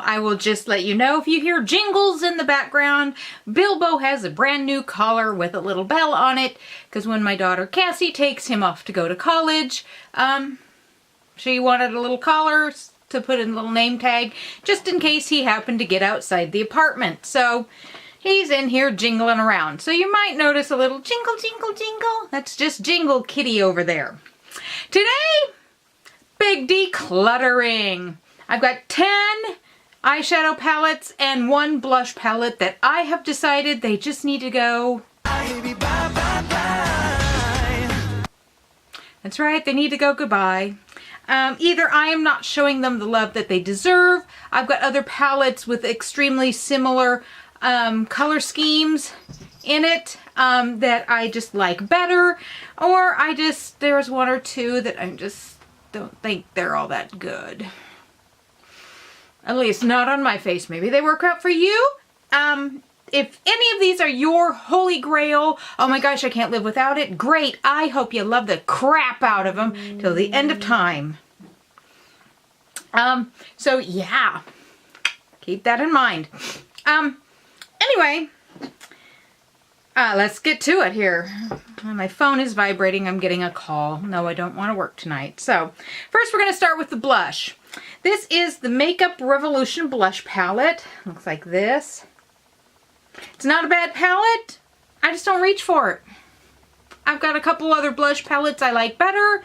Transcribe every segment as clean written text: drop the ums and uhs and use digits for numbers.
Now, I will just let you know if you hear jingles in the background, Bilbo has a brand new collar with a little bell on it, because when my daughter Cassie takes him off to go to college, she wanted a little collar to put in a little name tag, just in case he happened to get outside the apartment. So he's in here jingling around. So you might notice a little jingle, jingle, jingle. That's just Jingle Kitty over there. Today, big decluttering. I've got 10 eyeshadow palettes and 1 blush palette that I have decided they just need to go. That's right, they need to go goodbye. Either I am not showing them the love that they deserve. I've got other palettes with extremely similar color schemes in it that I just like better, or there's 1 or 2 that I just don't think they're all that good. At least not on my face. Maybe they work out for you. If any of these are your holy grail, oh my gosh, I can't live without it, great. I hope you love the crap out of them till the end of time. So yeah, keep that in mind. Anyway, let's get to it here. My phone is vibrating. I'm getting a call. No, I don't want to work tonight. So first we're going to start with the blush. This is the Makeup Revolution blush palette. Looks like this. It's not a bad palette. I just don't reach for it. I've got a couple other blush palettes I like better.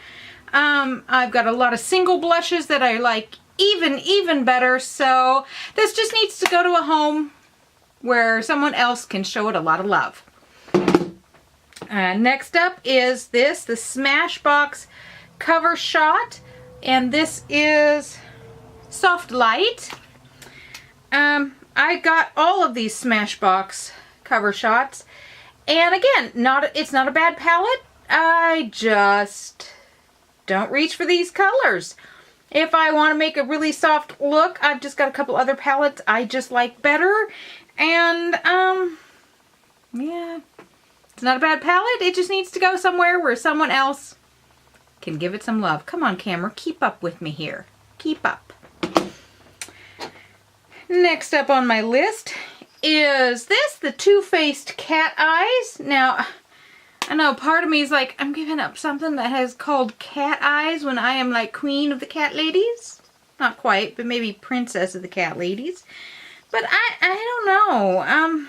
I've got a lot of single blushes that I like even better. So this just needs to go to a home where someone else can show it a lot of love. Next up is the Smashbox Cover Shot. And this is Soft Light. I got all of these Smashbox cover shots. And again, it's not a bad palette. I just don't reach for these colors. If I want to make a really soft look, I've just got a couple other palettes I just like better. And, yeah, it's not a bad palette. It just needs to go somewhere where someone else can give it some love. Come on, camera, keep up with me here. Keep up. Next up on my list is the Too Faced Cat Eyes. Now, I know part of me is like, I'm giving up something that has called cat eyes when I am like queen of the cat ladies. Not quite, but maybe princess of the cat ladies. But I don't know.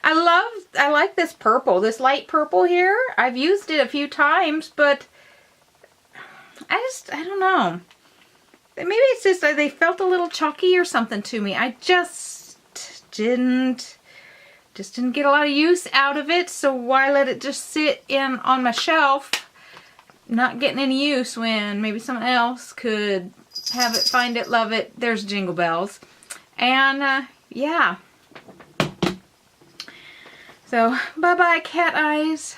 I like this purple, this light purple here. I've used it a few times, but I don't know. Maybe it's just that they felt a little chalky or something to me. I just didn't get a lot of use out of it, so why let it just sit on my shelf, not getting any use when maybe someone else could have it, find it, love it. There's Jingle Bells. And yeah. So bye-bye cat eyes.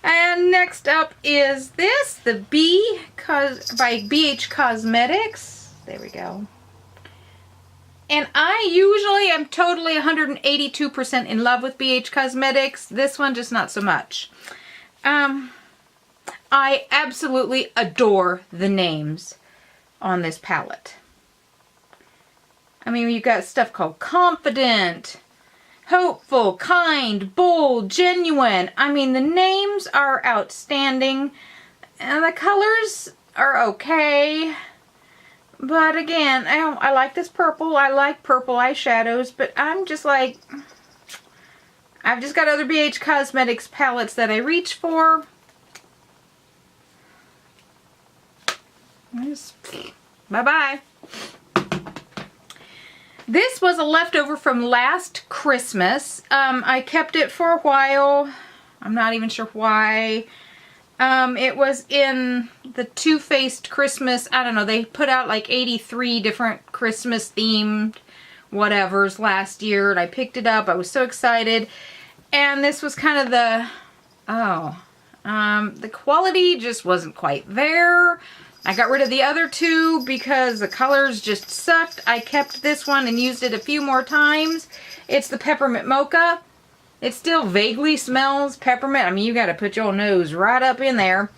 And next up is the by BH Cosmetics. There we go. And I usually am totally 182% in love with BH Cosmetics. This one, just not so much. I absolutely adore the names on this palette. I mean, you've got stuff called Confident, Hopeful, Kind, Bold, Genuine. I mean, the names are outstanding. And the colors are okay. But again, I like this purple. I like purple eyeshadows. But I'm just like, I've just got other BH Cosmetics palettes that I reach for. Bye-bye. This was a leftover from last Christmas. I kept it for a while. I'm not even sure why. It was in the Too Faced Christmas, I don't know, they put out like 83 different Christmas themed whatevers last year, and I picked it up. I was so excited. And this was kind of the quality just wasn't quite there. I got rid of the other two because the colors just sucked. I kept this one and used it a few more times. It's the Peppermint Mocha. It still vaguely smells peppermint. I mean, you got to put your nose right up in there.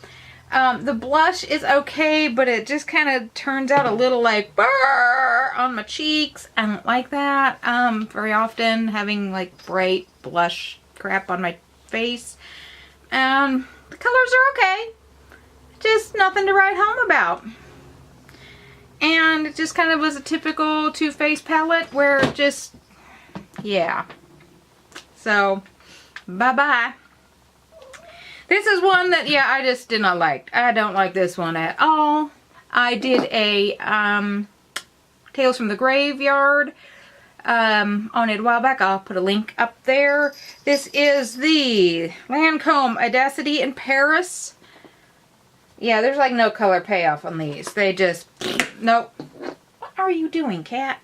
The blush is okay, but it just kind of turns out a little like burr on my cheeks. I don't like that very often, having like bright blush crap on my face. The colors are okay, just nothing to write home about. And it just kind of was a typical Too Faced palette where just, yeah. So, bye-bye. This is one that, yeah, I just did not like. I don't like this one at all. I did a Tales from the Graveyard on it a while back. I'll put a link up there. This is the Lancome Audacity in Paris. Yeah, there's like no color payoff on these. They just, nope. What are you doing, cat?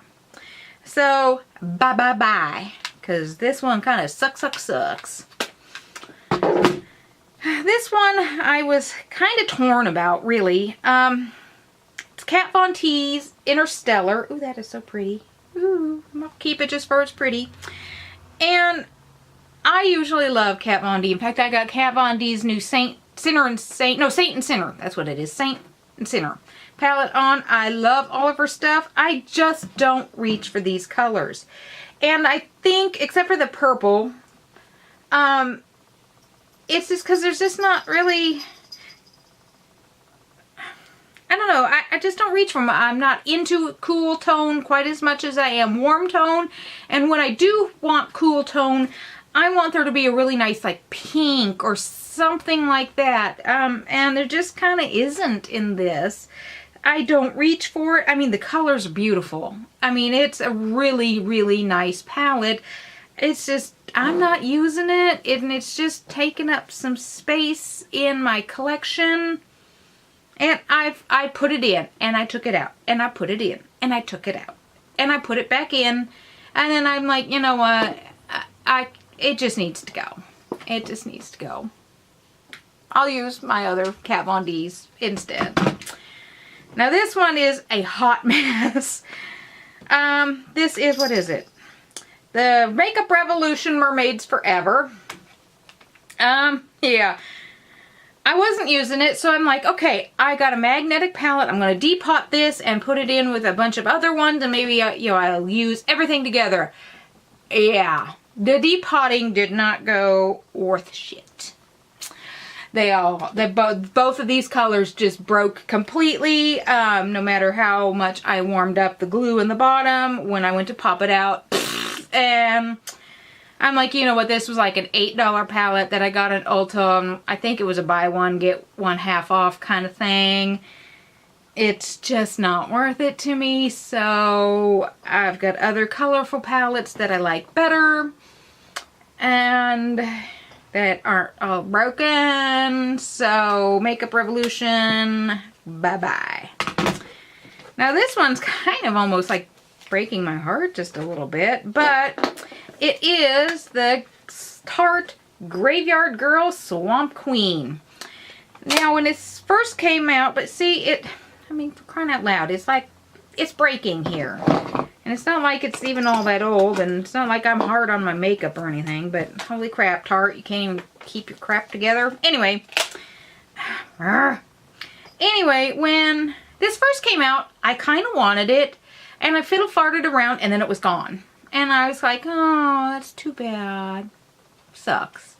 So, bye-bye-bye. Because this one kind of sucks. This one I was kind of torn about, really. It's Kat Von D's Interstellar. Ooh, that is so pretty. Ooh, I'll keep it just for it's pretty. And I usually love Kat Von D. In fact, I got Kat Von D's new Saint and Sinner. That's what it is. Saint and Sinner palette on. I love all of her stuff. I just don't reach for these colors. And I think, except for the purple, it's just because there's just not really, I don't know, I just don't reach for them. I'm not into cool tone quite as much as I am warm tone. And when I do want cool tone, I want there to be a really nice like pink or something like that. And there just kind of isn't in this. I don't reach for it. I mean, the colors are beautiful. I mean, it's a really, really nice palette. It's just, I'm not using it, and it's just taking up some space in my collection. And I put it in, and I took it out, and I put it in, and I took it out, and I put it back in, and then I'm like, you know what, it just needs to go. It just needs to go. I'll use my other Kat Von D's instead. Now this one is a hot mess. This is, what is it? The Makeup Revolution Mermaids Forever. Yeah. I wasn't using it, so I'm like, okay, I got a magnetic palette. I'm going to depot this and put it in with a bunch of other ones, and maybe, you know, I'll use everything together. Yeah. The depotting did not go worth shit. Both of these colors just broke completely. No matter how much I warmed up the glue in the bottom, when I went to pop it out, and I'm like, you know what, this was like an $8 palette that I got at Ulta. I think it was a buy one, get one half off kind of thing. It's just not worth it to me, so I've got other colorful palettes that I like better and that aren't all broken. So Makeup Revolution, bye-bye. Now this one's kind of almost like breaking my heart just a little bit, but it is the Tarte Graveyard Girl Swamp Queen. Now when this first came out, but see it, I mean, for crying out loud, it's like, it's breaking here. And it's not like it's even all that old, and it's not like I'm hard on my makeup or anything, but holy crap, Tarte, you can't even keep your crap together. Anyway, when this first came out, I kind of wanted it, and I fiddle-farted around, and then it was gone. And I was like, oh, that's too bad. Sucks.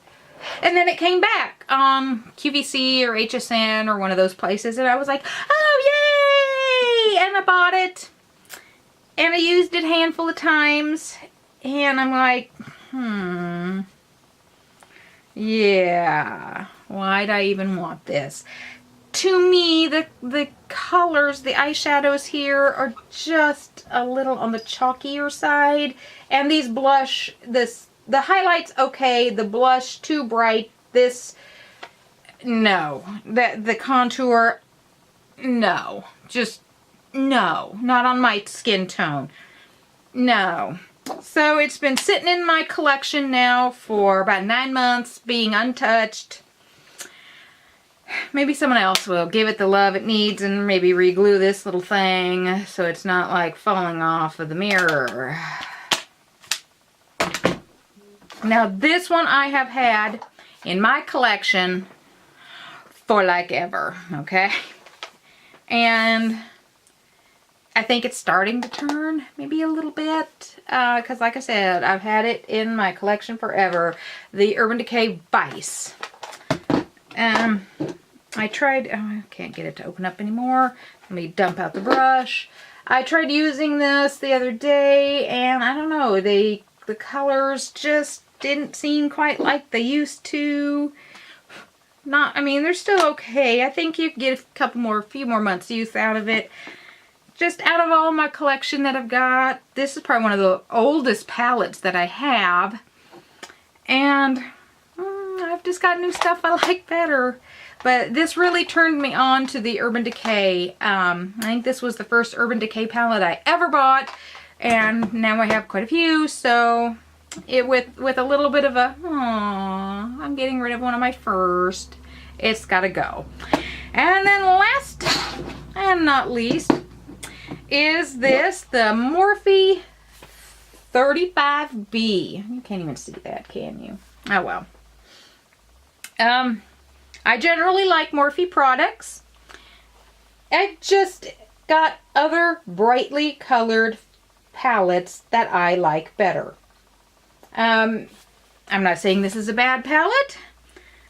And then it came back on QVC or HSN or one of those places, and I was like, oh, yay! And I bought it. And I used it a handful of times, and I'm like, yeah, why'd I even want this? To me, the colors, the eyeshadows here are just a little on the chalkier side, and these blush, the highlights okay, the blush too bright, this, no, the contour, no, just no, not on my skin tone. No. So it's been sitting in my collection now for about 9 months, being untouched. Maybe someone else will give it the love it needs and maybe re-glue this little thing so it's not like falling off of the mirror. Now this one I have had in my collection for like ever, okay? And I think it's starting to turn maybe a little bit, because like I said, I've had it in my collection forever. The Urban Decay Vice. I tried, oh, I can't get it to open up anymore. Let me dump out the brush. I tried using this the other day, and I don't know, the colors just didn't seem quite like they used to. I mean, they're still okay. I think you can get a few more months use out of it. Just out of all my collection that I've got, this is probably one of the oldest palettes that I have. And I've just got new stuff I like better. But this really turned me on to the Urban Decay. I think this was the first Urban Decay palette I ever bought. And now I have quite a few. So with a little bit of a, I'm getting rid of one of my first. It's gotta go. And then last and not least is this, the Morphe 35B. You can't even see that, can you? Oh well. I generally like Morphe products. I just got other brightly colored palettes that I like better. I'm not saying this is a bad palette.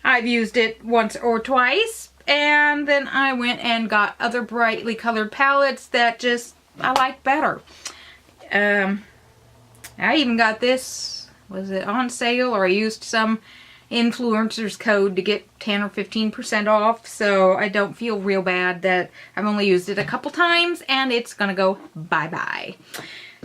I've used it once or twice, and then I went and got other brightly colored palettes that just I like better. I even got this, was it on sale, or I used some influencer's code to get 10 or 15% off, so I don't feel real bad that I've only used it a couple times and it's gonna go bye-bye.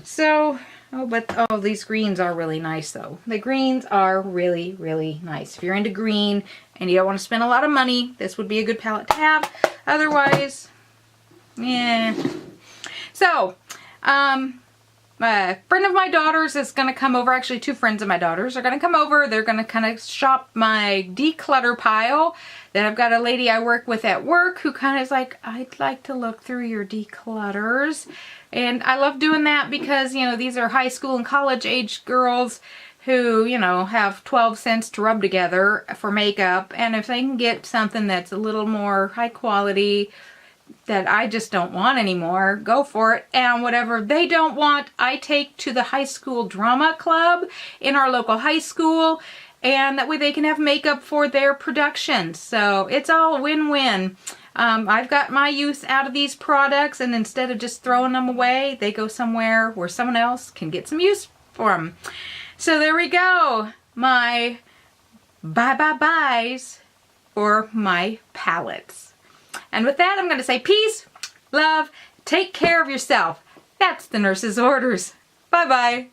So, oh, these greens are really nice though. The greens are really, really nice. If you're into green and you don't want to spend a lot of money, this would be a good palette to have. Otherwise, yeah. So, a friend of my daughter's is going to come over. Actually, two friends of my daughter's are going to come over. They're going to kind of shop my declutter pile. Then I've got a lady I work with at work who kind of is like, I'd like to look through your declutters. And I love doing that because, you know, these are high school and college age girls who, you know, have 12 cents to rub together for makeup. And if they can get something that's a little more high quality that I just don't want anymore, go for it. And whatever they don't want, I take to the high school drama club in our local high school. And that way they can have makeup for their productions. So it's all win-win. I've got my use out of these products, and instead of just throwing them away, they go somewhere where someone else can get some use for them. So there we go. My buys for my palettes. And with that, I'm going to say peace, love, take care of yourself. That's the nurse's orders. Bye-bye.